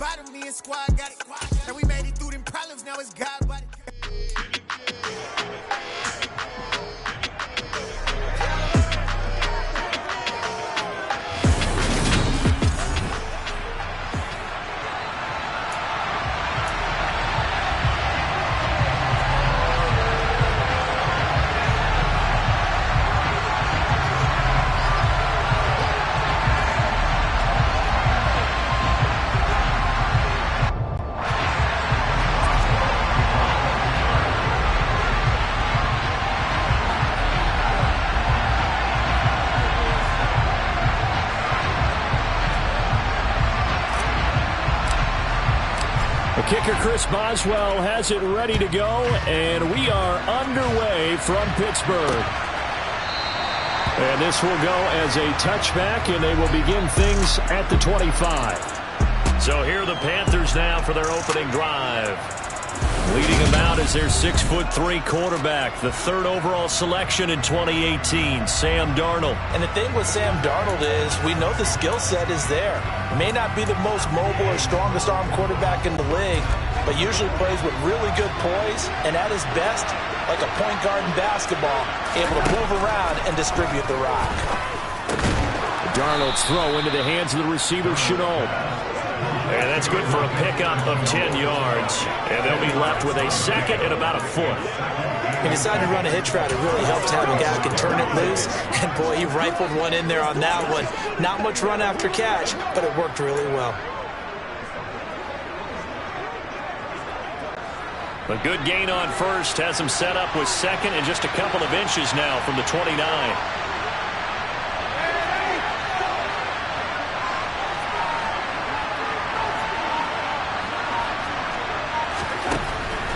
bottom, me and squad got it. And we made it through them problems, now it's God body. Kicker Chris Boswell has it ready to go, and we are underway from Pittsburgh. And this will go as a touchback, and they will begin things at the 25. So here are the Panthers now for their opening drive. Leading them out is their 6'3" quarterback, the third overall selection in 2018, Sam Darnold. And the thing with Sam Darnold is we know the skill set is there. May not be the most mobile or strongest arm quarterback in the league, but usually plays with really good poise and at his best, like a point guard in basketball, able to move around and distribute the rock. Darnold's throw into the hands of the receiver, Chenault. And that's good for a pickup of 10 yards. And they'll be left with a second and about a foot. He decided to run a hitch route. It really helped to have a guy who can turn it loose. And, boy, he rifled one in there on that one. Not much run after catch, but it worked really well. A good gain on first has him set up with second and just a couple of inches now from the 29.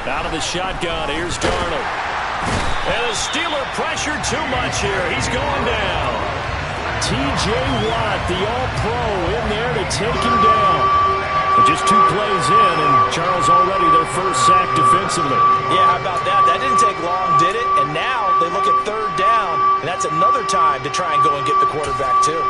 Out of the shotgun, here's Darnold. And the Steeler pressured too much here. He's going down. T.J. Watt, the All-Pro, in there to take him down. But just 2 plays in, and Charles already their first sack defensively. Yeah, how about that? That didn't take long, did it? And now they look at third down, and that's another time to try and go and get the quarterback, too.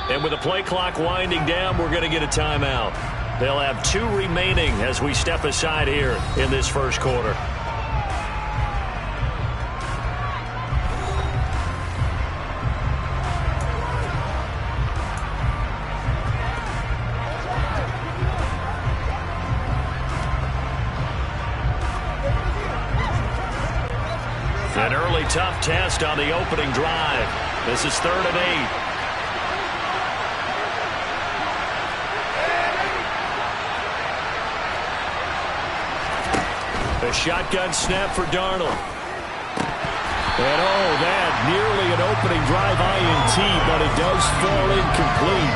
And with the play clock winding down, we're going to get a timeout. They'll have 2 remaining as we step aside here in this first quarter. An early tough test on the opening drive. This is 3rd and 8. A shotgun snap for Darnold. And oh, that nearly an opening drive INT, but it does fall incomplete.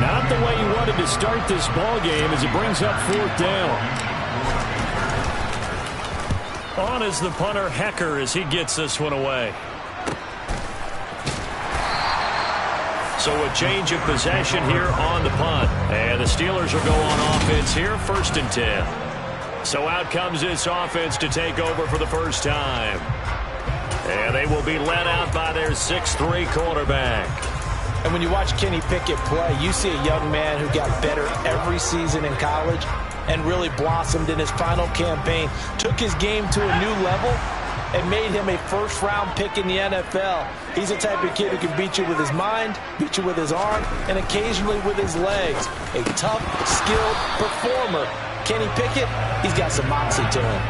Not the way he wanted to start this ball game as it brings up 4th down. On is the punter Hecker as he gets this one away. So a change of possession here on the punt. And the Steelers will go on offense here, 1st and 10. So out comes this offense to take over for the first time. And they will be led out by their 6'3" quarterback. And when you watch Kenny Pickett play, you see a young man who got better every season in college and really blossomed in his final campaign, took his game to a new level, and made him a first-round pick in the NFL. He's the type of kid who can beat you with his mind, beat you with his arm, and occasionally with his legs. A tough, skilled performer. Kenny Pickett, he's got some moxie to him.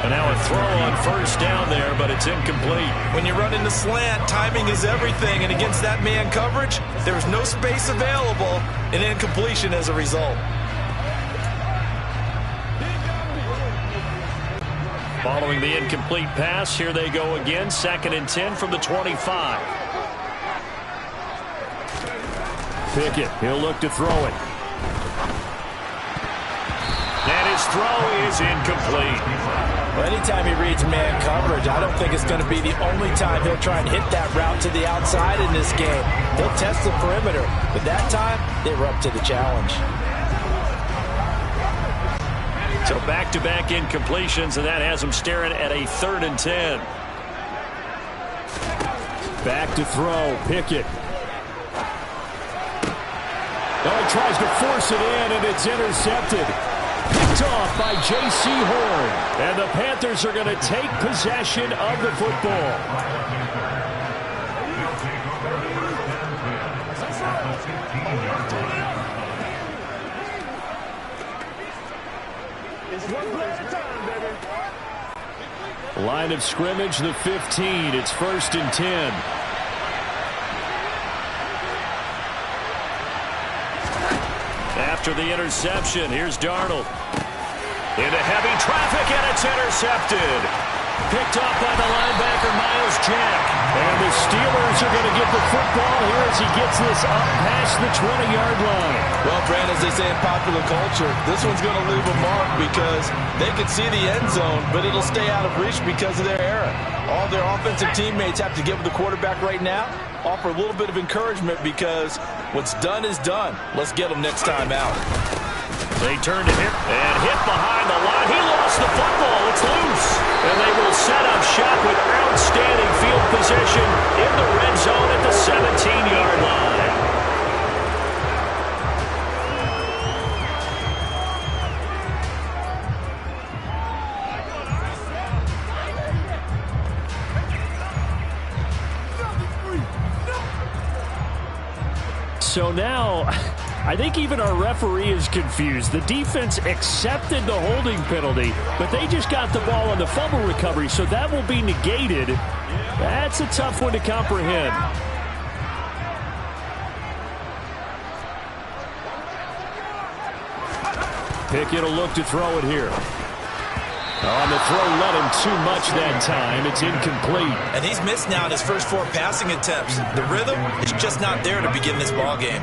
And now a throw on 1st down there, but it's incomplete. When you run in the slant, timing is everything, and against that man coverage, there's no space available, and incompletion as a result. Following the incomplete pass, here they go again, 2nd and 10 from the 25. Pickett, he'll look to throw it. And his throw is incomplete. Well, anytime he reads man coverage, I don't think it's going to be the only time he'll try and hit that route to the outside in this game. He'll test the perimeter, but that time, they were up to the challenge. So back-to-back incompletions, and that has him staring at a 3rd and 10. Back to throw, Pickett. Oh, he tries to force it in, and it's intercepted. Picked off by J.C. Horn. And the Panthers are going to take possession of the football. Line of scrimmage, the 15. It's 1st and 10. After the interception, here's Darnold. Into heavy traffic, and it's intercepted. Picked off by the linebacker, Miles Jack. And the Steelers are going to get the football here as he gets this up past the 20-yard line. Well, Brand, as they say in popular culture, this one's going to leave a mark because they can see the end zone, but it'll stay out of reach because of their error. All their offensive teammates have to give the quarterback right now, offer a little bit of encouragement because what's done is done. Let's get them next time out. They turn to him and hit behind the line. He lost the football. It's loose. And they will set up shop with outstanding field position in the red zone at the 17-yard line. So now, I think even our referee is confused. The defense accepted the holding penalty, but they just got the ball on the fumble recovery, so that will be negated. That's a tough one to comprehend. Pickett will look to throw it here. On the throw, led him too much that time. It's incomplete. And he's missed now in his first 4 passing attempts. The rhythm is just not there to begin this ball game.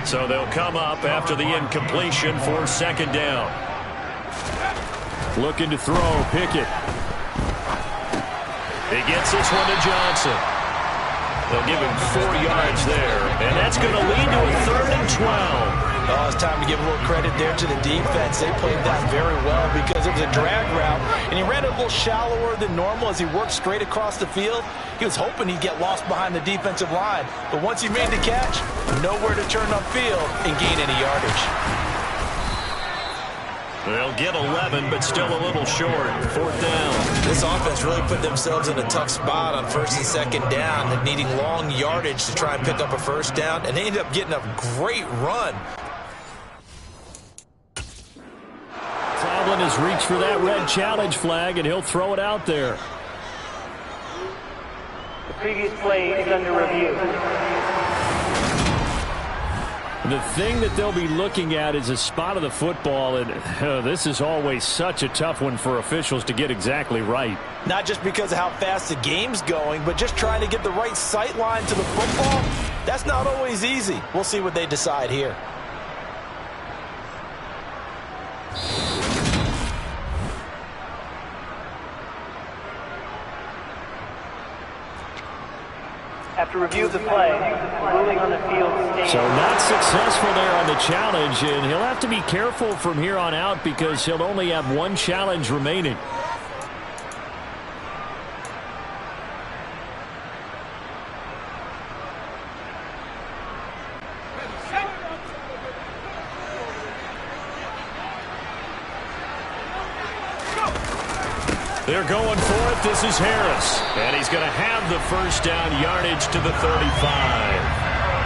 So they'll come up after the incompletion for 2nd down. Looking to throw, Pickett. He gets this one to Johnson. They'll give him 4 yards there. And that's going to lead to a 3rd and 12. Oh, it's time to give a little credit there to the defense. They played that very well because it was a drag route, and he ran it a little shallower than normal as he worked straight across the field. He was hoping he'd get lost behind the defensive line, but once he made the catch, nowhere to turn upfield and gain any yardage. They'll get 11, but still a little short. 4th down. This offense really put themselves in a tough spot on 1st and 2nd down, needing long yardage to try and pick up a 1st down, and they ended up getting a great run. Tomlin has reached for that red challenge flag, and he'll throw it out there. The previous play is under review. The thing that they'll be looking at is a spot of the football, and this is always such a tough one for officials to get exactly right. Not just because of how fast the game's going, but just trying to get the right sight line to the football. That's not always easy. We'll see what they decide here. After review of the play, ruling on the field stands. So not successful there on the challenge, and he'll have to be careful from here on out because he'll only have 1 challenge remaining. They're going for it. This is Harris. And he's going to have the 1st down yardage to the 35.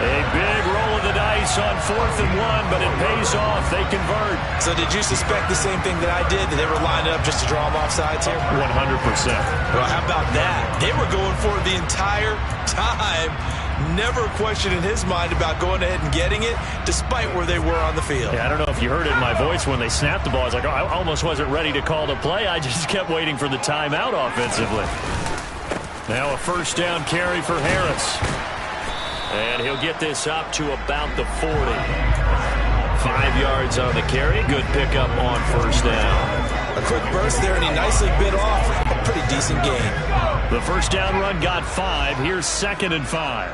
A big roll of the dice on 4th and 1, but it pays off. They convert. So did you suspect the same thing that I did, that they were lined up just to draw them off sides here? 100%. Well, how about that? They were going for it the entire time. Never a question in his mind about going ahead and getting it, despite where they were on the field. Yeah, I don't know if you heard it in my voice when they snapped the ball. I was like, oh, I almost wasn't ready to call the play. I just kept waiting for the timeout offensively. Now a 1st down carry for Harris. And he'll get this up to about the 40. 5 yards on the carry. Good pickup on 1st down. A quick burst there, and he nicely bit off a pretty decent gain. The first down run got 5. Here's 2nd and 5.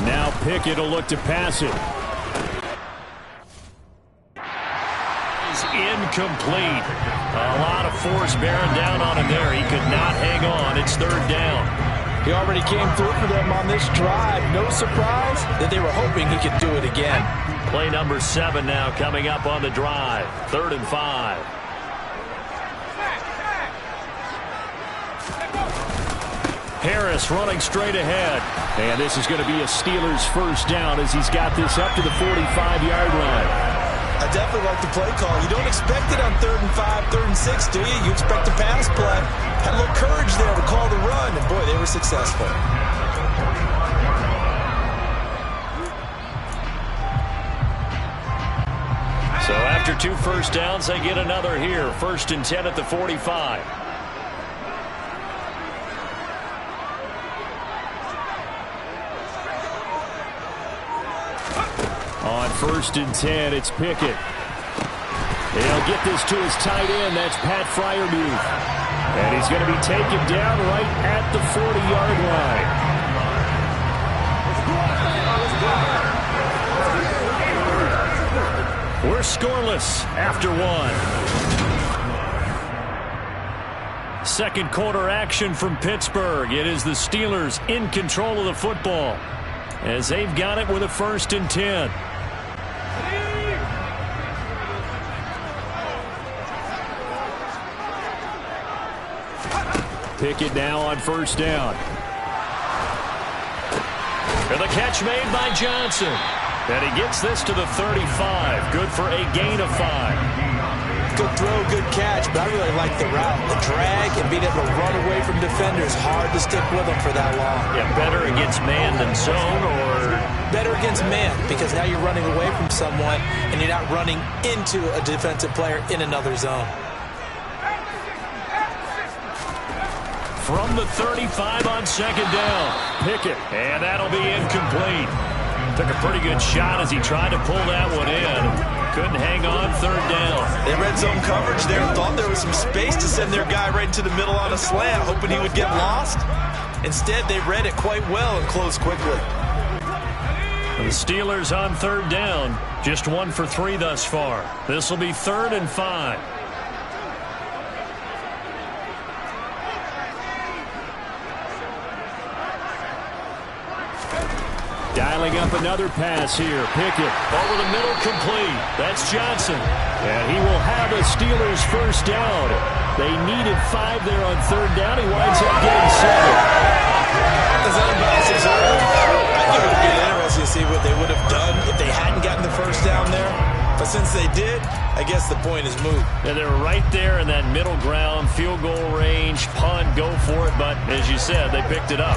Now Pickett will look to pass it. Is incomplete. A lot of force bearing down on him there. He could not hang on. It's 3rd down. He already came through for them on this drive. No surprise that they were hoping he could do it again. Play number 7 now coming up on the drive. 3rd and 5. Harris running straight ahead. And this is going to be a Steelers first down as he's got this up to the 45-yard line. I definitely like the play call. You don't expect it on 3rd and 5, 3rd and 6, do you? You expect a pass play. Had a little courage there to call the run, and boy, they were successful. So after 2 first downs, they get another here. 1st and 10 at the 45. On 1st and 10, it's Pickett. He'll get this to his tight end. That's Pat Freiermuth. And he's going to be taken down right at the 40-yard line. We're scoreless after 1. Second quarter action from Pittsburgh. It is the Steelers in control of the football as they've got it with a 1st and 10. Pickett now on 1st down. And the catch made by Johnson. And he gets this to the 35. Good for a gain of 5. Good throw, good catch, but I really like the route. The drag and being able to run away from defenders. Hard to stick with them for that long. Yeah, better against man than zone, or? Better against man, because now you're running away from someone and you're not running into a defensive player in another zone. From the 35 on 2nd down. Pickett. And that'll be incomplete. Took a pretty good shot as he tried to pull that one in. Couldn't hang on 3rd down. They read zone coverage there. Thought there was some space to send their guy right into the middle on a slant, hoping he would get lost. Instead, they read it quite well and closed quickly. The Steelers on 3rd down. Just 1 for 3 thus far. This will be 3rd and 5. Dialing up another pass here. Pickett. Over the middle, complete. That's Johnson. And he will have a Steelers first down. They needed 5 there on 3rd down. He winds up getting 7. Is that about deserved? I think it would be interesting to see what they would have done if they hadn't gotten the first down there. But since they did, I guess the point is moot. And they were right there in that middle ground, field goal range, punt, go for it. But as you said, they picked it up.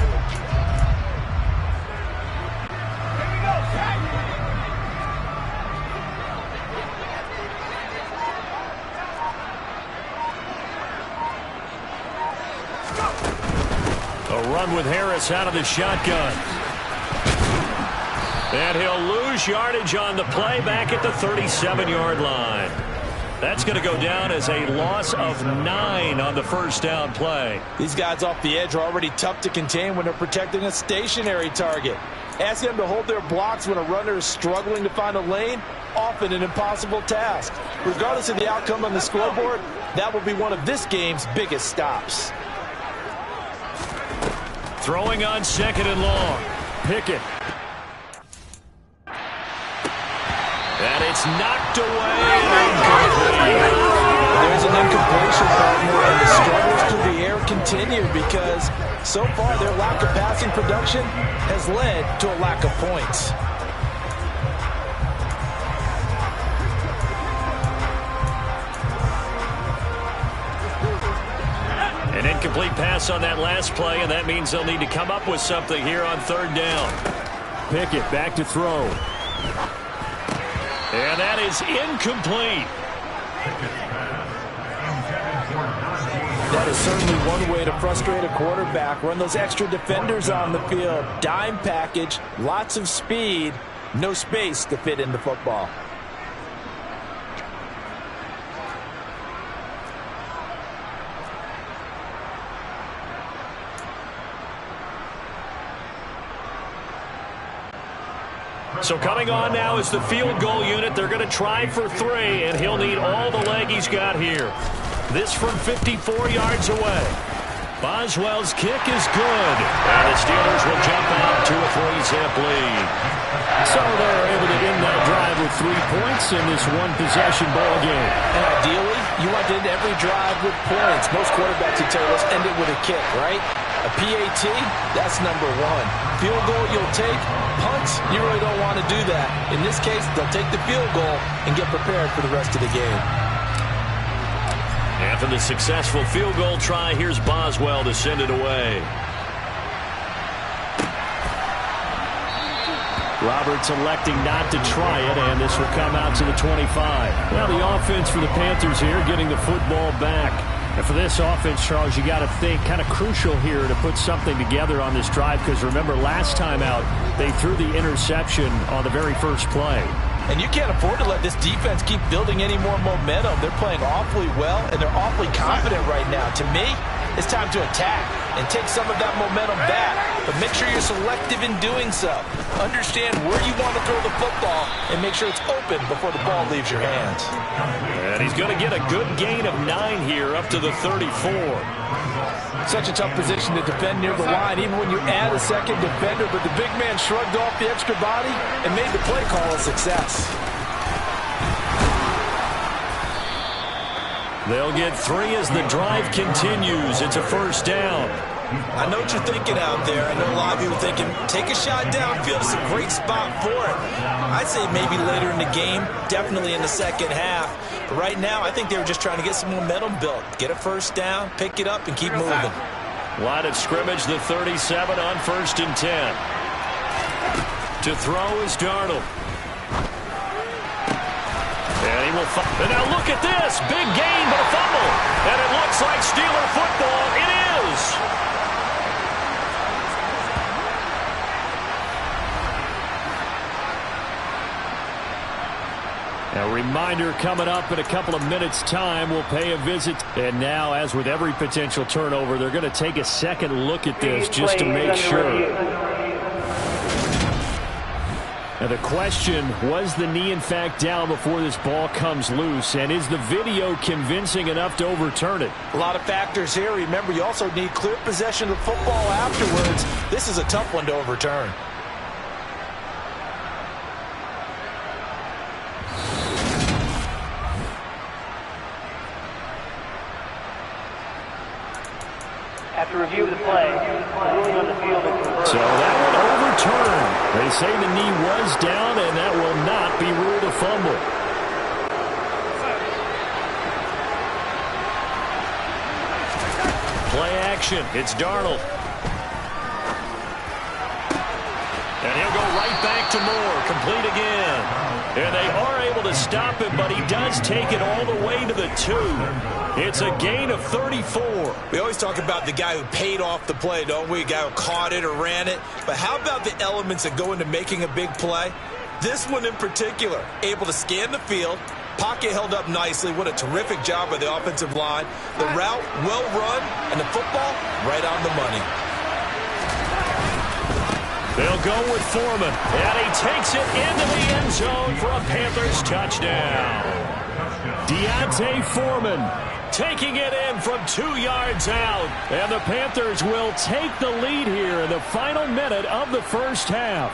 A run with Harris out of the shotgun. And he'll lose yardage on the play back at the 37-yard line. That's going to go down as a loss of 9 on the first down play. These guys off the edge are already tough to contain when they're protecting a stationary target. Asking them to hold their blocks when a runner is struggling to find a lane, often an impossible task. Regardless of the outcome on the scoreboard, that will be one of this game's biggest stops. Throwing on 2nd and long. Pickett. And it's knocked away. There's an incompletion, partner, and the struggles through the air continue because so far their lack of passing production has led to a lack of points. An incomplete pass on that last play, and that means they'll need to come up with something here on 3rd down. Pickett back to throw. And that is incomplete. That is certainly one way to frustrate a quarterback. Run those extra defenders on the field. Dime package, lots of speed, no space to fit in the football. So coming on now is the field goal unit. They're going to try for 3, and he'll need all the leg he's got here. This from 54 yards away. Boswell's kick is good, and the Steelers will jump out to a 3-zip lead. So they're able to end that drive with 3 points in this one-possession ball game. And ideally, you want to end every drive with points. Most quarterbacks would tell you, let's end it with a kick, right? A PAT, that's number 1. Field goal you'll take. Punts, you really don't want to do that. In this case, they'll take the field goal and get prepared for the rest of the game. After the successful field goal try, here's Boswell to send it away. Roberts electing not to try it, and this will come out to the 25. Now the offense for the Panthers here getting the football back. And for this offense, Charles, you got to think kind of crucial here to put something together on this drive, because remember last time out they threw the interception on the very first play. And you can't afford to let this defense keep building any more momentum. They're playing awfully well, and they're awfully confident right now. To me, it's time to attack and take some of that momentum back. But make sure you're selective in doing so. Understand where you want to throw the football and make sure it's open before the ball leaves your hands. And he's going to get a good gain of 9 here up to the 34. Such a tough position to defend near the line, even when you add a second defender. But the big man shrugged off the extra body and made the play call a success. They'll get 3 as the drive continues. It's a first down. I know what you're thinking out there. I know a lot of you are thinking, take a shot downfield. It's a great spot for it. I'd say maybe later in the game, definitely in the second half. But right now, I think they were just trying to get some momentum built. Get a first down, pick it up, and keep moving. Line of scrimmage, the 37 on 1st and 10. To throw is Darnold. And he will and now look at this. Big gain, but a fumble. And it looks like Steeler football. It is. A reminder coming up in a couple of minutes' time. We'll pay a visit. And now, as with every potential turnover, they're going to take a second look at this just to make sure. Now the question, was the knee in fact down before this ball comes loose? And is the video convincing enough to overturn it? A lot of factors here. Remember, you also need clear possession of the football afterwards. This is a tough one to overturn. After review of the play, the ruling on the field is reversed. So that one overturned. They say the knee was down, and that will not be ruled a fumble. Play action. It's Darnold. And he'll go right back to Moore. Complete again. And they are able to stop him, but he does take it all the way to the 2. It's a gain of 34. We always talk about the guy who paid off the play, don't we? A guy who caught it or ran it. But how about the elements that go into making a big play? This one in particular, able to scan the field, pocket held up nicely. What a terrific job by the offensive line. The route, well run, and the football, right on the money. They'll go with Foreman, and he takes it into the end zone for a Panthers touchdown. Deontay Foreman taking it in from 2 yards out, and the Panthers will take the lead here in the final minute of the first half.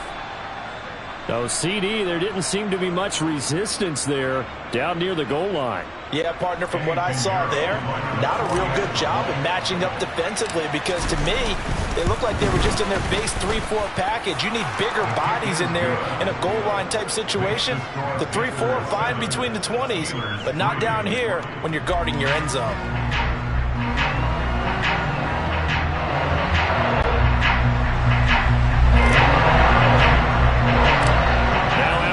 No, CD, there didn't seem to be much resistance there down near the goal line. Yeah, partner, from what I saw there, not a real good job of matching up defensively, because to me, they looked like they were just in their base 3-4 package. You need bigger bodies in there in a goal line type situation. The 3-4, fine between the 20s, but not down here when you're guarding your end zone.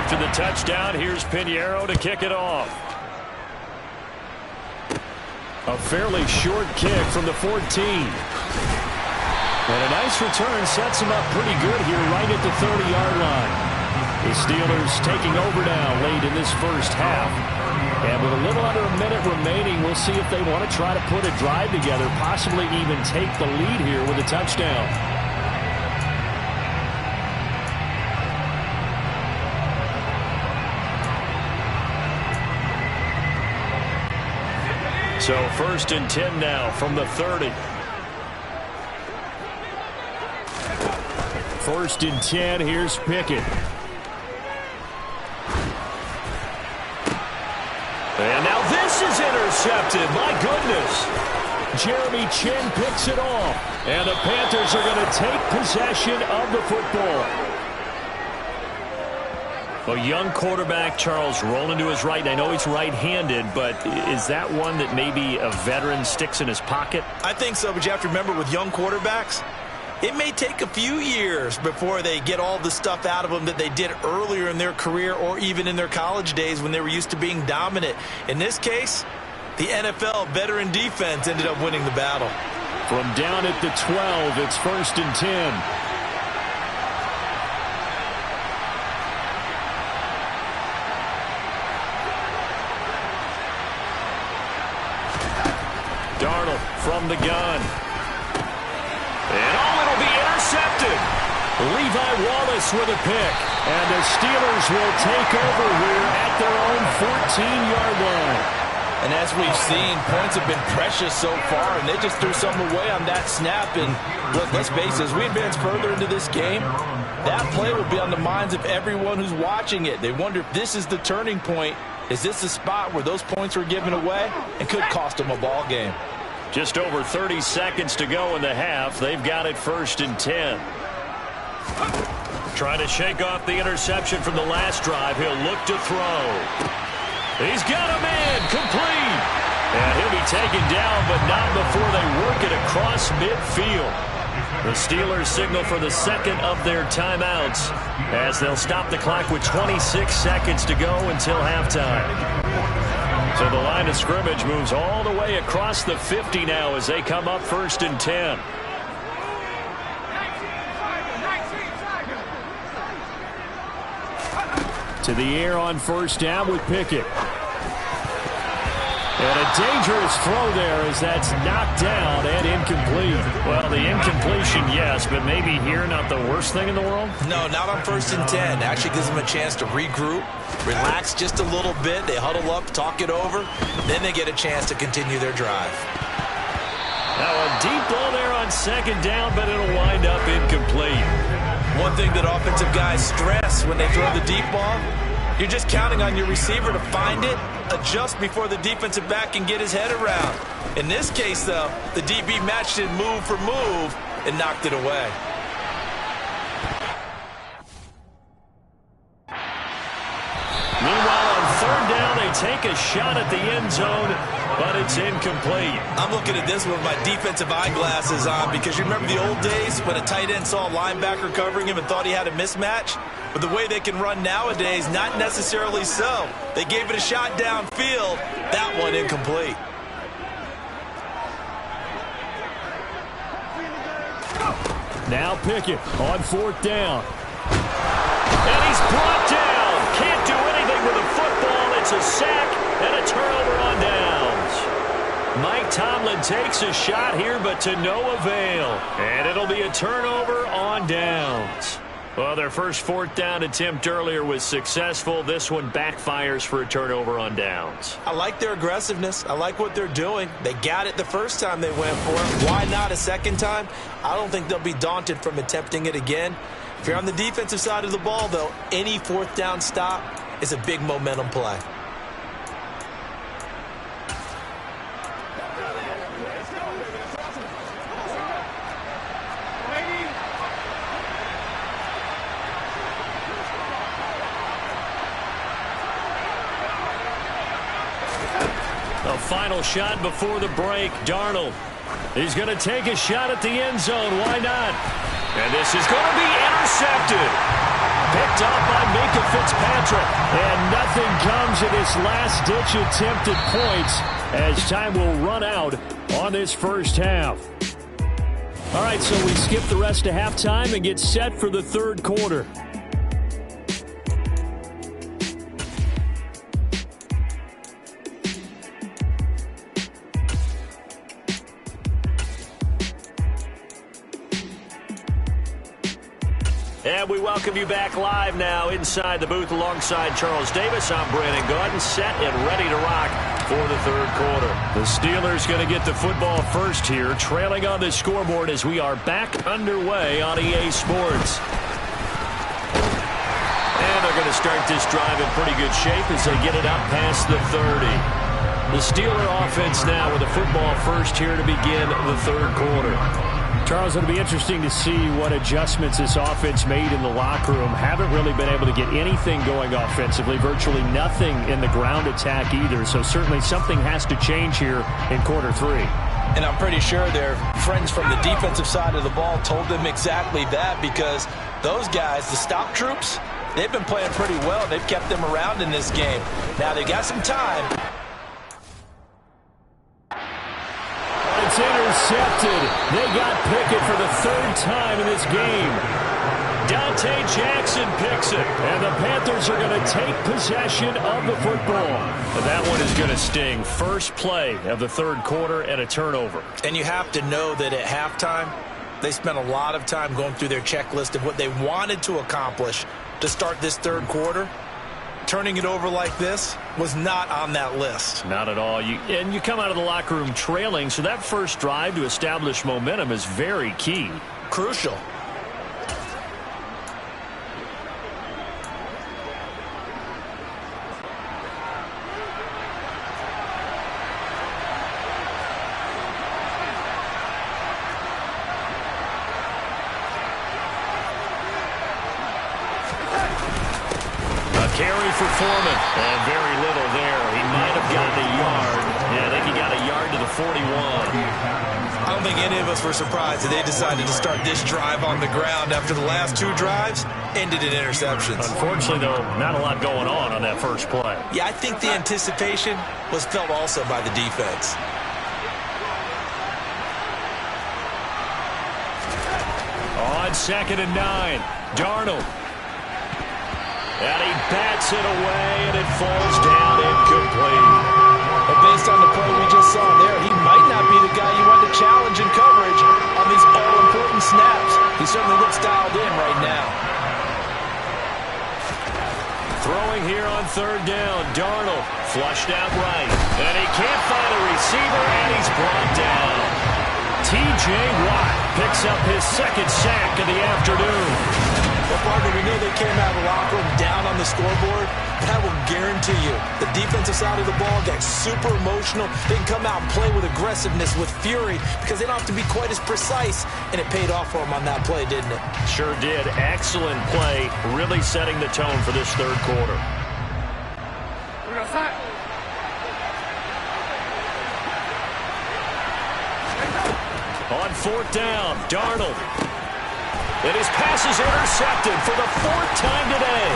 To the touchdown, here's Pinheiro to kick it off. A fairly short kick from the 14. And a nice return sets him up pretty good here right at the 30-yard line. The Steelers taking over now late in this first half. And with a little under a minute remaining, we'll see if they want to try to put a drive together, possibly even take the lead here with a touchdown. So 1st and 10 now from the 30. 1st and 10. Here's Pickett. And now this is intercepted. My goodness. Jeremy Chin picks it off. And the Panthers are going to take possession of the football. A young quarterback, Charles, rolling to his right. And I know he's right-handed, but is that one that maybe a veteran sticks in his pocket? I think so, but you have to remember with young quarterbacks, it may take a few years before they get all the stuff out of them that they did earlier in their career or even in their college days when they were used to being dominant. In this case, the NFL veteran defense ended up winning the battle. From down at the 12, it's 1st and 10. Darnold from the gun. And it'll be intercepted. Levi Wallace with a pick. And the Steelers will take over here at their own 14-yard line. And as we've seen, points have been precious so far, and they just threw something away on that snap. And look, let's face it, as we advance further into this game, that play will be on the minds of everyone who's watching it. They wonder if this is the turning point. Is this the spot where those points were given away and could cost them a ball game? Just over 30 seconds to go in the half. They've got it 1st and 10. Trying to shake off the interception from the last drive. He'll look to throw. He's got a man complete. And he'll be taken down, but not before they work it across midfield. The Steelers signal for the second of their timeouts as they'll stop the clock with 26 seconds to go until halftime. So the line of scrimmage moves all the way across the 50 now as they come up 1st and 10. To the air on 1st down with Pickett. And a dangerous throw there as that's knocked down and incomplete. Well, the incompletion, yes, but maybe here not the worst thing in the world? No, not on 1st and 10. Actually gives them a chance to regroup, relax just a little bit. They huddle up, talk it over. Then they get a chance to continue their drive. Now a deep ball there on 2nd down, but it'll wind up incomplete. One thing that offensive guys stress when they throw the deep ball, you're just counting on your receiver to find it, adjust before the defensive back can get his head around. In this case, though, the DB matched it move for move and knocked it away. Meanwhile, on 3rd down, they take a shot at the end zone, but it's incomplete. I'm looking at this with my defensive eyeglasses on because you remember the old days when a tight end saw a linebacker covering him and thought he had a mismatch? But the way they can run nowadays, not necessarily so. They gave it a shot downfield. That one incomplete. Now Pickett on 4th down. And he's brought down. Can't do anything with the football. It's a sack and a turnover on downs. Mike Tomlin takes a shot here, but to no avail. And it'll be a turnover on downs. Well, their first 4th down attempt earlier was successful. This one backfires for a turnover on downs. I like their aggressiveness. I like what they're doing. They got it the first time they went for it. Why not a second time? I don't think they'll be daunted from attempting it again. If you're on the defensive side of the ball, though, any 4th down stop is a big momentum play. A final shot before the break. Darnold. He's going to take a shot at the end zone. Why not? And this is going to be intercepted. Picked up by Minka Fitzpatrick. And nothing comes of this last-ditch attempt at points as time will run out on this first half. All right, so we skip the rest of halftime and get set for the 3rd quarter. And we welcome you back live now inside the booth alongside Charles Davis. I'm Brandon Gaudin, set and ready to rock for the third quarter. The Steelers going to get the football first here, trailing on the scoreboard as we are back underway on EA Sports. And they're going to start this drive in pretty good shape as they get it up past the 30. The Steeler offense now with the football first here to begin the third quarter. Charles, it'll be interesting to see what adjustments this offense made in the locker room. Haven't really been able to get anything going offensively, virtually nothing in the ground attack either. So certainly something has to change here in quarter three. And I'm pretty sure their friends from the defensive side of the ball told them exactly that, because those guys, the stop troops, they've been playing pretty well. They've kept them around in this game. Now they got some time. It's intercepted. They got Pickett for the third time in this game. Dante Jackson picks it. And the Panthers are going to take possession of the football. And that one is going to sting. First play of the third quarter and a turnover. And you have to know that at halftime, they spent a lot of time going through their checklist of what they wanted to accomplish to start this third quarter. Turning it over like this was not on that list. Not at all. And you come out of the locker room trailing, so that first drive to establish momentum is very key. Crucial. Carry for Foreman. And very little there. He might have gotten a yard. Yeah, I think he got a yard to the 41. I don't think any of us were surprised that they decided to start this drive on the ground after the last two drives ended in interceptions. Unfortunately, though, not a lot going on that first play. Yeah, I think the anticipation was felt also by the defense. On 2nd and 9, Darnold. And he bats it away, and it falls down incomplete. But based on the play we just saw there, he might not be the guy you want to challenge in coverage on these all-important snaps. He certainly looks dialed in right now. Throwing here on third down, Darnold flushed out right. And he can't find a receiver, and he's brought down. T.J. Watt picks up his second sack of the afternoon. Well, partner, we know they came out of the locker room down on the scoreboard. That will guarantee you the defensive side of the ball got super emotional. They can come out and play with aggressiveness, with fury, because they don't have to be quite as precise. And it paid off for them on that play, didn't it? Sure did. Excellent play, really setting the tone for this third quarter. On fourth down, Darnold. And his pass is intercepted for the fourth time today.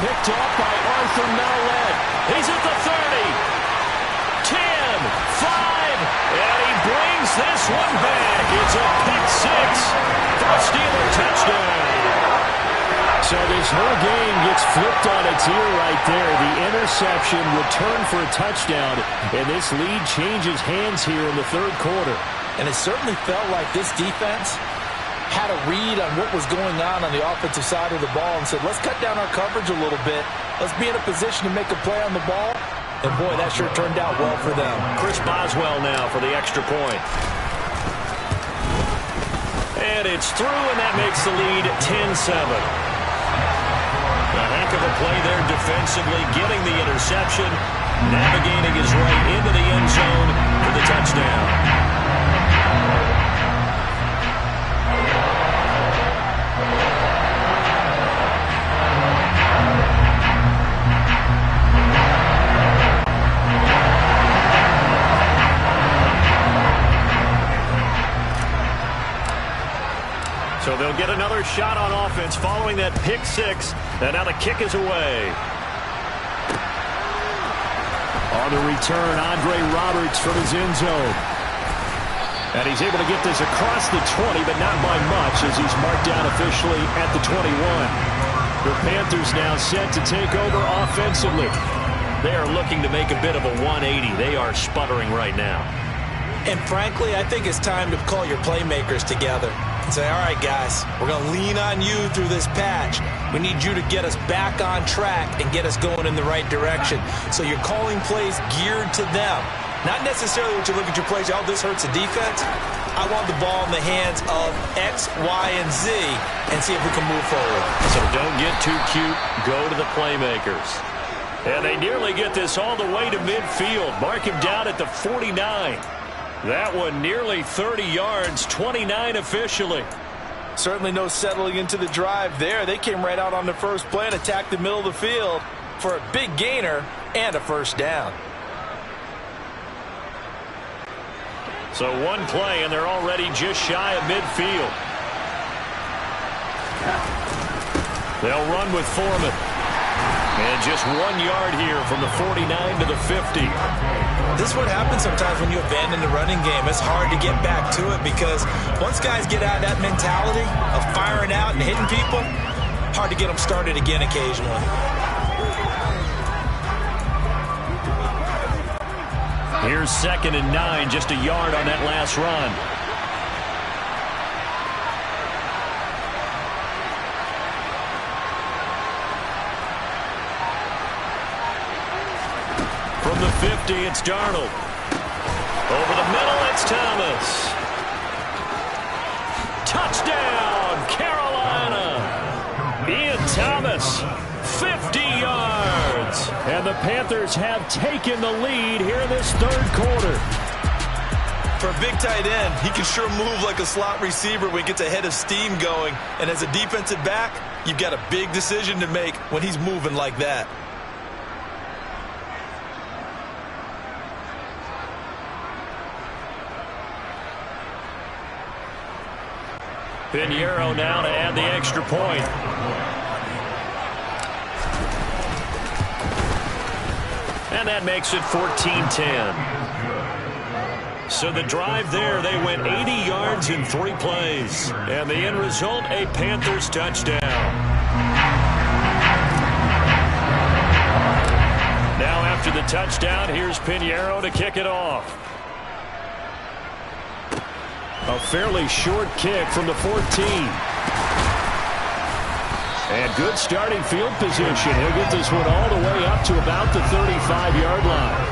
Picked off by Arthur Mallett. He's at the 30. 10, 5, and he brings this one back. It's a pick six for a Steeler touchdown. So this whole game gets flipped on its ear right there. The interception returned for a touchdown, and this lead changes hands here in the third quarter. And it certainly felt like this defense had a read on what was going on the offensive side of the ball and said, let's cut down our coverage a little bit. Let's be in a position to make a play on the ball. And, boy, that sure turned out well for them. Chris Boswell now for the extra point. And it's through, and that makes the lead 10-7. A heck of a play there defensively, getting the interception, navigating his way into the end zone for the touchdown. So they'll get another shot on offense following that pick six. And now the kick is away. On the return, Andre Roberts from his end zone. And he's able to get this across the 20, but not by much as he's marked down officially at the 21. The Panthers now set to take over offensively. They are looking to make a bit of a 180. They are sputtering right now. And frankly, I think it's time to call your playmakers together. and say, all right, guys, we're going to lean on you through this patch. We need you to get us back on track and get us going in the right direction. So you're calling plays geared to them. Not necessarily what you look at your plays, oh, this hurts the defense. I want the ball in the hands of X, Y, and Z and see if we can move forward. So don't get too cute. Go to the playmakers. And they nearly get this all the way to midfield. Mark him down at the 49. That one nearly 30 yards, 29 officially. Certainly no settling into the drive there. They came right out on the first play and attacked the middle of the field for a big gainer and a first down. So one play, and they're already just shy of midfield. They'll run with Foreman. And just 1 yard here from the 49 to the 50. This is what happens sometimes when you abandon the running game. It's hard to get back to it because once guys get out of that mentality of firing out and hitting people, hard to get them started again occasionally. Here's 2nd and 9, just a yard on that last run. From the 50, it's Darnold. Over the middle, it's Timas. Touchdown, Carolina. Ian Timas, 50 yards. And the Panthers have taken the lead here in this third quarter. For a big tight end, he can sure move like a slot receiver when he gets a head of steam going. And as a defensive back, you've got a big decision to make when he's moving like that. Pinheiro now to add the extra point. And that makes it 14-10. So the drive there, they went 80 yards in 3 plays. And the end result, a Panthers touchdown. Now after the touchdown, here's Pinheiro to kick it off. A fairly short kick from the 14. And good starting field position. He'll get this one all the way up to about the 35-yard line.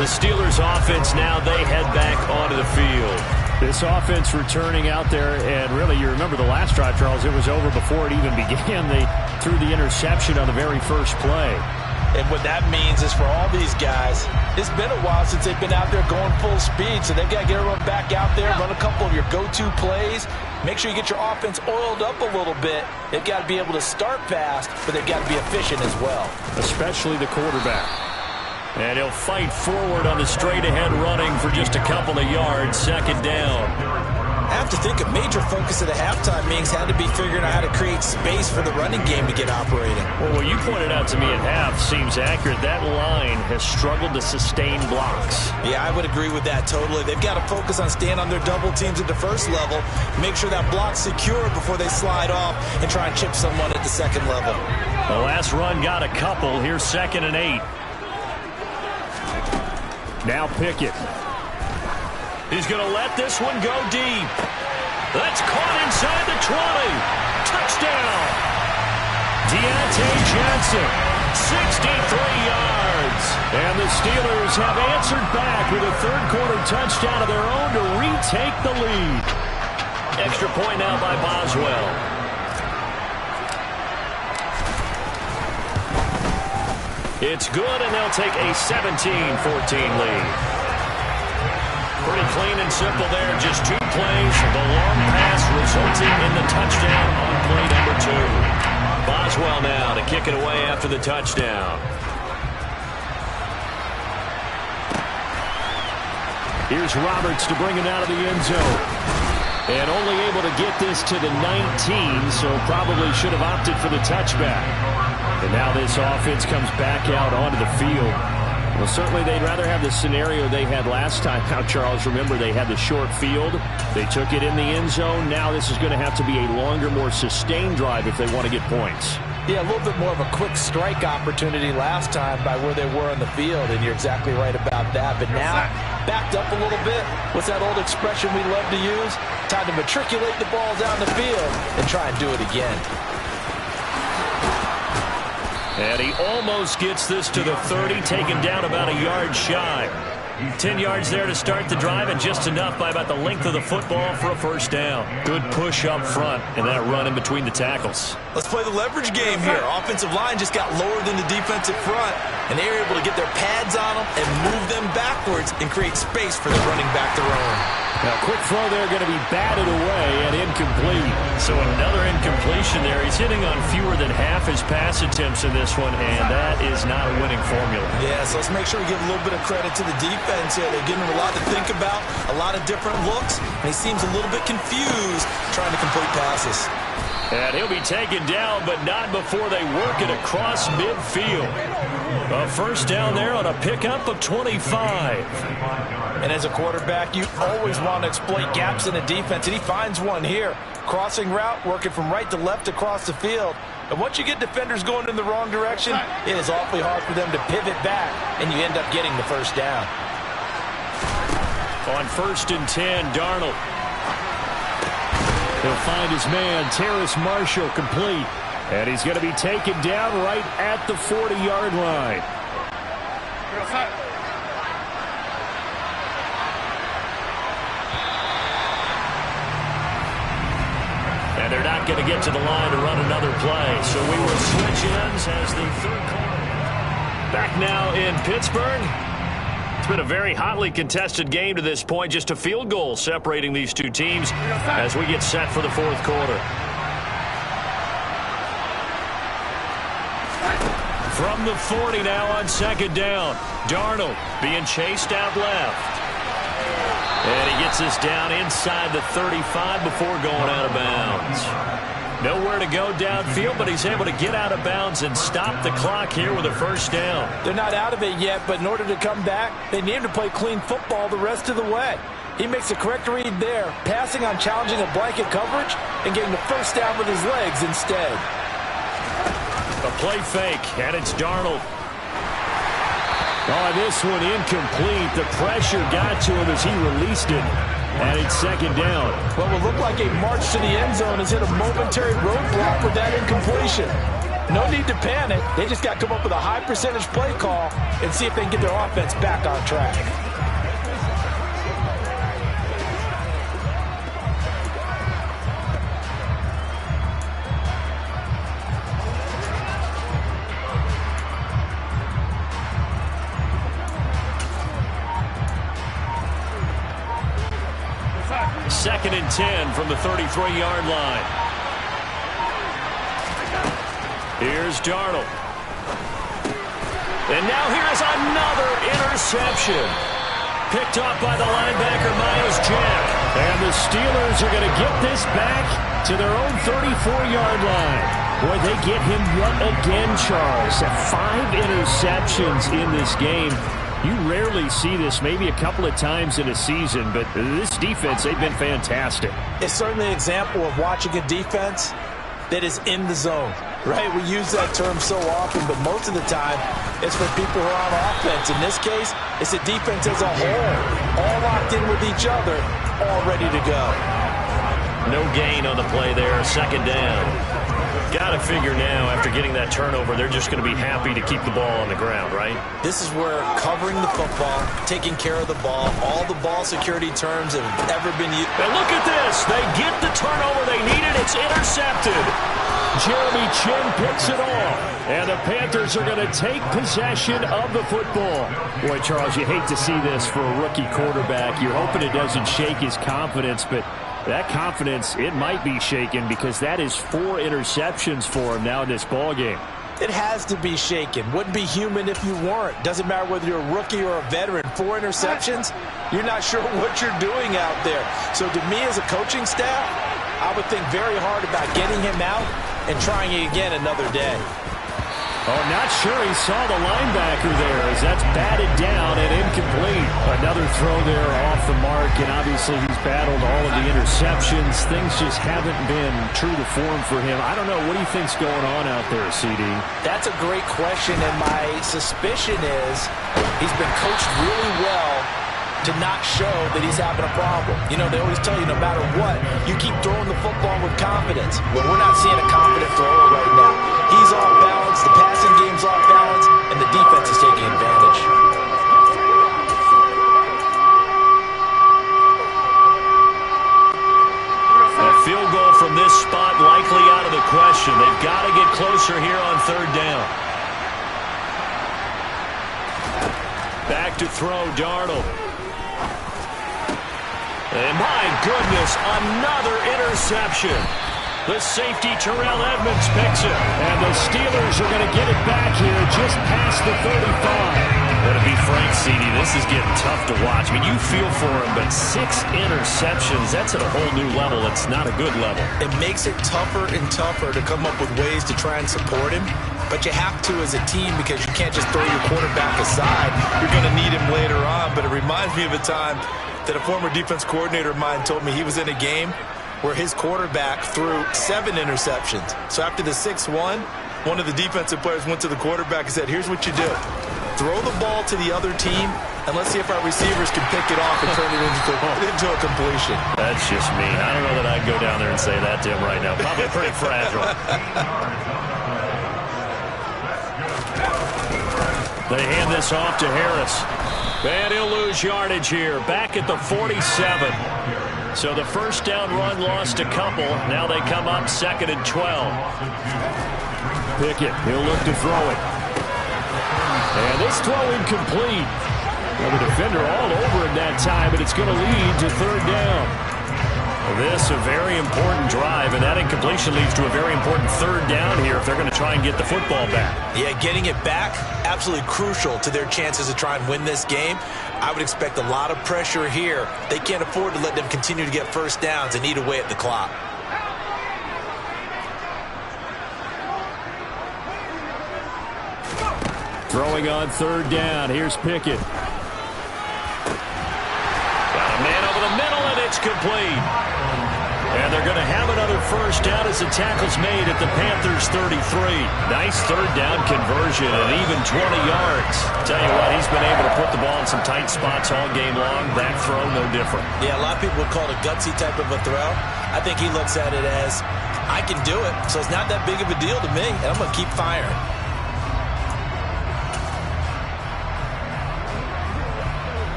The Steelers offense now, they head back onto the field. This offense returning out there, and really you remember the last drive, Charles, it was over before it even began. They threw the interception on the very first play. And what that means is for all these guys, it's been a while since they've been out there going full speed, so they've got to get everyone back out there, run a couple of your go-to plays, make sure you get your offense oiled up a little bit. They've got to be able to start fast, but they've got to be efficient as well. Especially the quarterback. And he'll fight forward on the straight-ahead running for just a couple of yards, 2nd down. I have to think a major focus of the halftime meetings had to be figuring out how to create space for the running game to get operating. Well, what you pointed out to me at half seems accurate. That line has struggled to sustain blocks. Yeah, I would agree with that totally. They've got to focus on staying on their double teams at the first level, make sure that block's secure before they slide off and try and chip someone at the second level. The last run got a couple. Here's 2nd and 8. Now Pickett. He's going to let this one go deep. That's caught inside the 20. Touchdown. Deontay Johnson, 63 yards. And the Steelers have answered back with a third-quarter touchdown of their own to retake the lead. Extra point now by Boswell. It's good, and they'll take a 17-14 lead. Pretty clean and simple there. Just 2 plays. The long pass resulting in the touchdown on play number 2. Boswell now to kick it away after the touchdown. Here's Roberts to bring it out of the end zone. And only able to get this to the 19, so probably should have opted for the touchback. And now this offense comes back out onto the field. Well, certainly they'd rather have the scenario they had last time. Now, Charles, remember they had the short field. They took it in the end zone. Now this is going to have to be a longer, more sustained drive if they want to get points. Yeah, a little bit more of a quick strike opportunity last time by where they were on the field, and you're exactly right about that. But now backed up a little bit. What's that old expression we love to use? Time to matriculate the ball down the field and try and do it again. And he almost gets this to the 30, taken down about a yard shy. 10 yards there to start the drive, and just enough by about the length of the football for a first down. Good push up front, and that run in between the tackles. Let's play the leverage game here. Offensive line just got lower than the defensive front, and they were able to get their pads on them and move them backwards and create space for the running back to run. Now, quick throw there going to be batted away and incomplete. So another incompletion there. He's hitting on fewer than half his pass attempts in this one, and that is not a winning formula. Yeah, so let's make sure we give a little bit of credit to the defense here. They're giving him a lot to think about, a lot of different looks, and he seems a little bit confused trying to complete passes. And he'll be taken down, but not before they work it across midfield. A first down there on a pickup of 25. And as a quarterback, you always want to exploit gaps in the defense, and he finds one here. Crossing route, working from right to left across the field. And once you get defenders going in the wrong direction, it is awfully hard for them to pivot back, and you end up getting the first down. On 1st and 10, Darnold. He'll find his man, Terrace Marshall, complete. And he's going to be taken down right at the 40-yard line. And they're not going to get to the line to run another play. So we will switch ends as the third quarter. Back now in Pittsburgh. It's been a very hotly contested game to this point. Just a field goal separating these two teams as we get set for the fourth quarter. From the 40 now on 2nd down. Darnold being chased out left. And he gets us down inside the 35 before going out of bounds. Nowhere to go downfield, but he's able to get out of bounds and stop the clock here with a first down. They're not out of it yet, but in order to come back, they need him to play clean football the rest of the way. He makes the correct read there, passing on challenging a blanket coverage and getting the first down with his legs instead. A play fake, and it's Darnold. Oh, this one incomplete. The pressure got to him as he released it. And it's 2nd down. What will look like a march to the end zone has hit a momentary roadblock with that incompletion. No need to panic. They just got to come up with a high percentage play call and see if they can get their offense back on track. Second and 10 from the 33-yard line. Here's Darnold. And now here's another interception. Picked off by the linebacker, Miles Jack. And the Steelers are going to get this back to their own 34-yard line. Boy, they get him yet again, Charles. 5 interceptions in this game. You rarely see this, maybe a couple of times in a season, but this defense, they've been fantastic. It's certainly an example of watching a defense that is in the zone, right? We use that term so often, but most of the time, it's for people who are on offense. In this case, it's a defense as a whole, all locked in with each other, all ready to go. No gain on the play there, 2nd down. Got to figure now, after getting that turnover, they're just going to be happy to keep the ball on the ground, right? This is where covering the football, taking care of the ball, all the ball security terms that have ever been used. And look at this. They get the turnover they needed. It's intercepted. Jeremy Chin picks it off. And the Panthers are going to take possession of the football. Boy, Charles, you hate to see this for a rookie quarterback. You're hoping it doesn't shake his confidence, but that confidence, it might be shaken because that is 4 interceptions for him now in this ballgame. It has to be shaken. Wouldn't be human if you weren't. Doesn't matter whether you're a rookie or a veteran. 4 interceptions, you're not sure what you're doing out there. So to me as a coaching staff, I would think very hard about getting him out and trying it again another day. Oh, not sure he saw the linebacker there as that's batted down and incomplete. Another throw there off the mark, and obviously he's battled all of the interceptions. Things just haven't been true to form for him. I don't know. What do you think's going on out there, CD? That's a great question, and my suspicion is he's been coached really well to not show that he's having a problem. You know, they always tell you no matter what, you keep throwing the football with confidence. Well, we're not seeing a confident thrower right now. He's off balance, the passing game's off balance, and the defense is taking advantage. A field goal from this spot likely out of the question. They've got to get closer here on third down. Back to throw, Darnold. And my goodness, another interception. The safety, Terrell Edmonds, picks it. And the Steelers are going to get it back here just past the 35. But to be frank, CD, this is getting tough to watch. I mean, you feel for him, but 6 interceptions, that's at a whole new level. It's not a good level. It makes it tougher and tougher to come up with ways to try and support him. But you have to as a team because you can't just throw your quarterback aside. You're going to need him later on. But it reminds me of a time that a former defense coordinator of mine told me he was in a game where his quarterback threw 7 interceptions. So after the 6th one of the defensive players went to the quarterback and said, here's what you do. Throw the ball to the other team, and let's see if our receivers can pick it off and turn it into a completion. That's just mean. I don't know that I'd go down there and say that to him right now. Probably pretty fragile. They hand this off to Harris. And he'll lose yardage here. Back at the 47. So the first down run lost a couple. Now they come up 2nd and 12. Pickett, he'll look to throw it. And this throw incomplete. Well, the defender all over him that time, but it's going to lead to third down. This a very important drive, and that incompletion leads to a very important third down here if they're going to try and get the football back. Yeah, getting it back, absolutely crucial to their chances to try and win this game. I would expect a lot of pressure here. They can't afford to let them continue to get first downs and eat away at the clock. Throwing on third down. Here's Pickett. Got a man over the middle, and it's complete. And they're going to have another first down as the tackle's made at the Panthers' 33. Nice third down conversion and even 20 yards. Tell you what, he's been able to put the ball in some tight spots all game long. That throw, no different. Yeah, a lot of people would call it a gutsy type of a throw. I think he looks at it as, I can do it, so it's not that big of a deal to me, and I'm going to keep firing.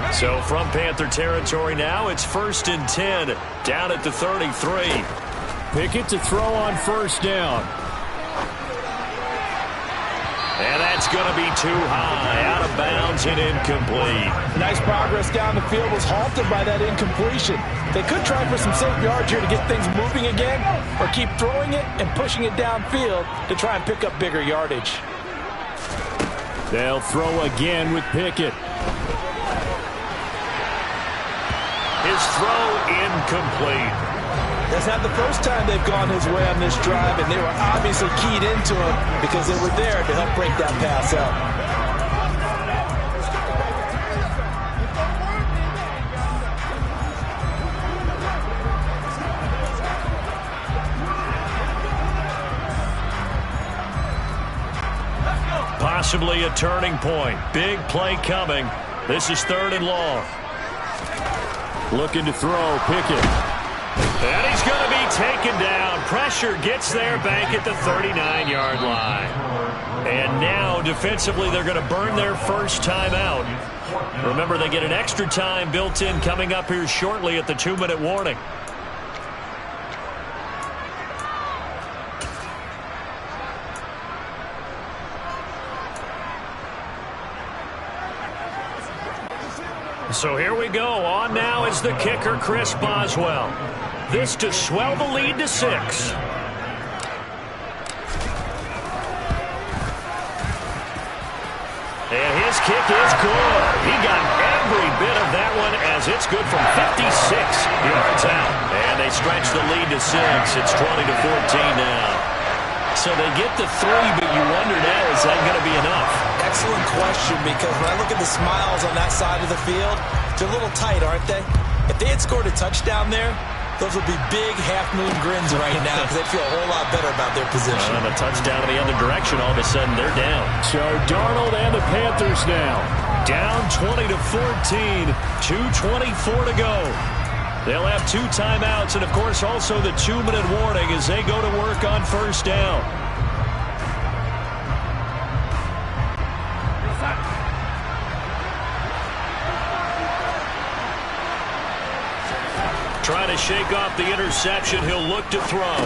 So from Panther territory now, it's 1st and 10 down at the 33. Pickett to throw on first down. And that's going to be too high, out of bounds and incomplete. Nice progress down the field was halted by that incompletion. They could try for some safe yards here to get things moving again, or keep throwing it and pushing it downfield to try and pick up bigger yardage. They'll throw again with Pickett. His throw incomplete. That's not the first time they've gone his way on this drive, and they were obviously keyed into him because they were there to help break that pass up. Possibly a turning point. Big play coming. This is 3rd and long. Looking to throw, Pickett. And he's going to be taken down. Pressure gets there back at the 39-yard line. And now, defensively, they're going to burn their first time out. Remember, they get an extra time built in coming up here shortly at the 2-minute warning. So here we go. On now is the kicker, Chris Boswell. This to swell the lead to 6. And his kick is good. He got every bit of that one as it's good from 56 yards out. And they stretch the lead to 6. It's 20-14 now. So they get the 3, but you wonder now, is that going to be enough? Excellent question, because when I look at the smiles on that side of the field, they're a little tight, aren't they? If they had scored a touchdown there, Those will be big half-moon grins right now because they feel a whole lot better about their position. And a touchdown in the other direction, all of a sudden they're down. So Darnold and the Panthers now Down 20-14, 2:24 to go. They'll have 2 timeouts and, of course, also the 2-minute warning as they go to work on first down. Trying to shake off the interception. He'll look to throw.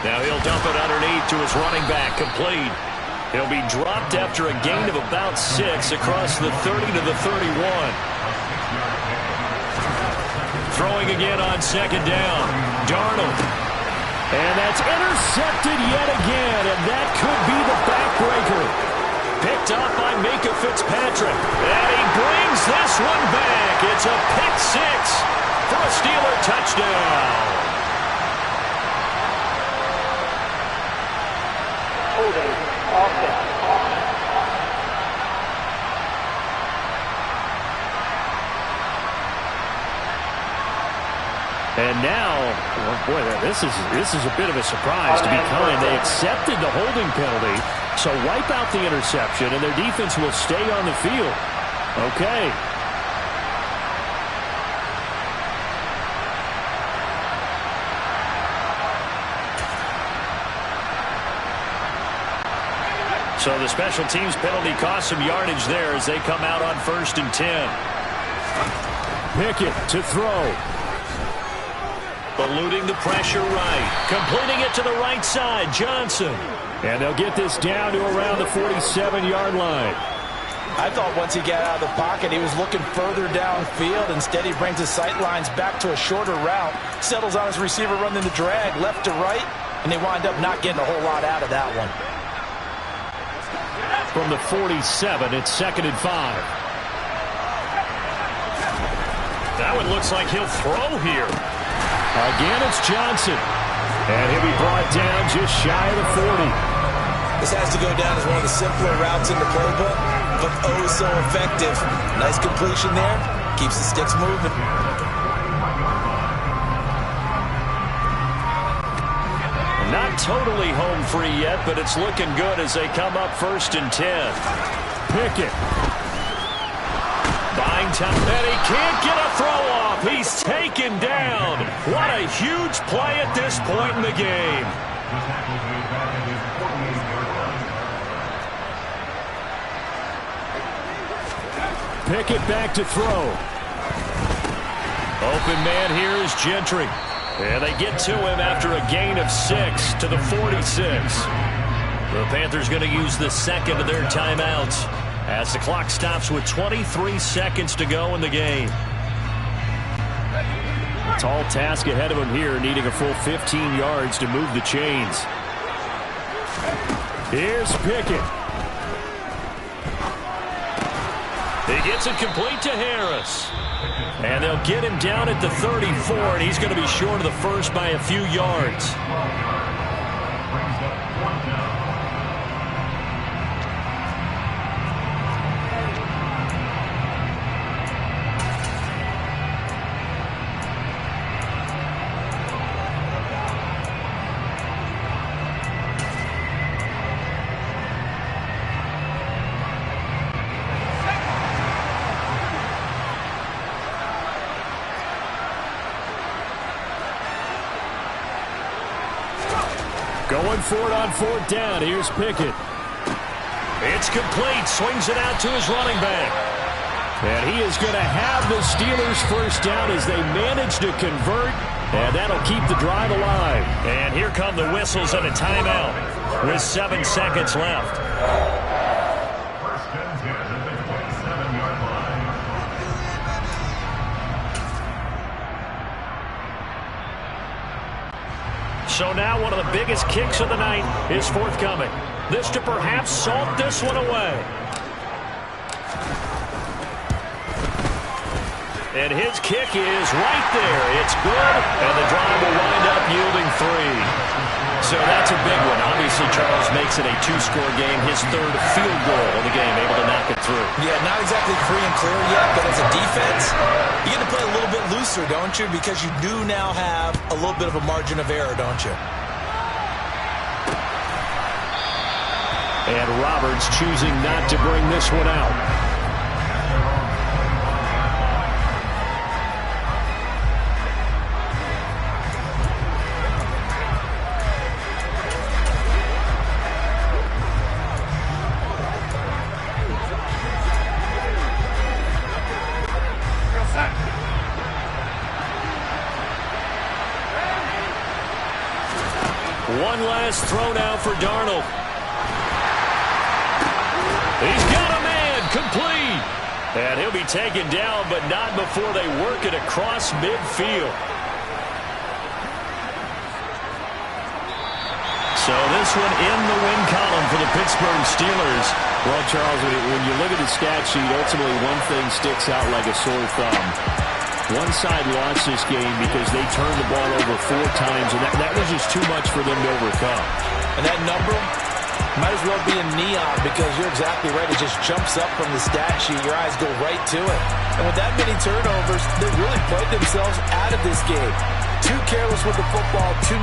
Now he'll dump it underneath to his running back. Complete. He'll be dropped after a gain of about 6 across the 30 to the 31. Throwing again on second down. Darnold. And that's intercepted yet again, and that could be the backbreaker. Picked up by Micah Fitzpatrick. And he brings this one back. It's a pick 6. For a Steeler touchdown. Holding. Offense. And now, well, boy, this is a bit of a surprise to be kind. They accepted the holding penalty, so wipe out the interception, and their defense will stay on the field. Okay. So the special teams penalty cost some yardage there as they come out on 1st and 10. Pickett to throw. Eluding the pressure right. Completing it to the right side. Johnson. And they'll get this down to around the 47-yard line. I thought once he got out of the pocket, he was looking further downfield. Instead, he brings his sight lines back to a shorter route. Settles on his receiver running the drag left to right. And they wind up not getting a whole lot out of that one. From the 47, it's 2nd and 5. That one looks like he'll throw here. Again, it's Johnson. And he'll be brought down just shy of the 40. This has to go down as one of the simpler routes in the playbook, but oh so effective. Nice completion there. Keeps the sticks moving. Not totally home free yet, but it's looking good as they come up 1st and 10. Pickett. Buying time, and he can't get a throw off. He's taken down. What a huge play at this point in the game. Pickett back to throw. Open man here is Gentry. And they get to him after a gain of 6 to the 46. The Panthers going to use the second of their timeouts as the clock stops with 23 seconds to go in the game. Tall task ahead of him here, needing a full 15 yards to move the chains. Here's Pickett. He gets it complete to Harris. And they'll get him down at the 34, and he's going to be short of the first by a few yards. Going for it on 4th down. Here's Pickett. It's complete. Swings it out to his running back. And he is going to have the Steelers first down as they manage to convert. And that'll keep the drive alive. And here come the whistles and a timeout with 7 seconds left. So now one of the biggest kicks of the night is forthcoming. This to perhaps salt this one away. And his kick is right there. It's good, and the drive will wind up yielding 3. So that's a big one. Obviously, Charles makes it a two-score game. His third field goal of the game, able to knock it through. Yeah, not exactly free and clear yet, but as a defense, you get to play a little bit looser, don't you? Because you do now have a little bit of a margin of error, don't you? And Roberts choosing not to bring this one out. One last throw now for Darnold. He's got a man, complete. And he'll be taken down, but not before they work it across midfield. So this one in the win column for the Pittsburgh Steelers. Well, Charles, when you look at the stat sheet, ultimately one thing sticks out like a sore thumb. One side lost this game because they turned the ball over 4 times, and that was just too much for them to overcome. And that number might as well be in neon because you're exactly right. It just jumps up from the stat sheet. Your eyes go right to it. And with that many turnovers, they really played themselves out of this game. Too careless with the football, too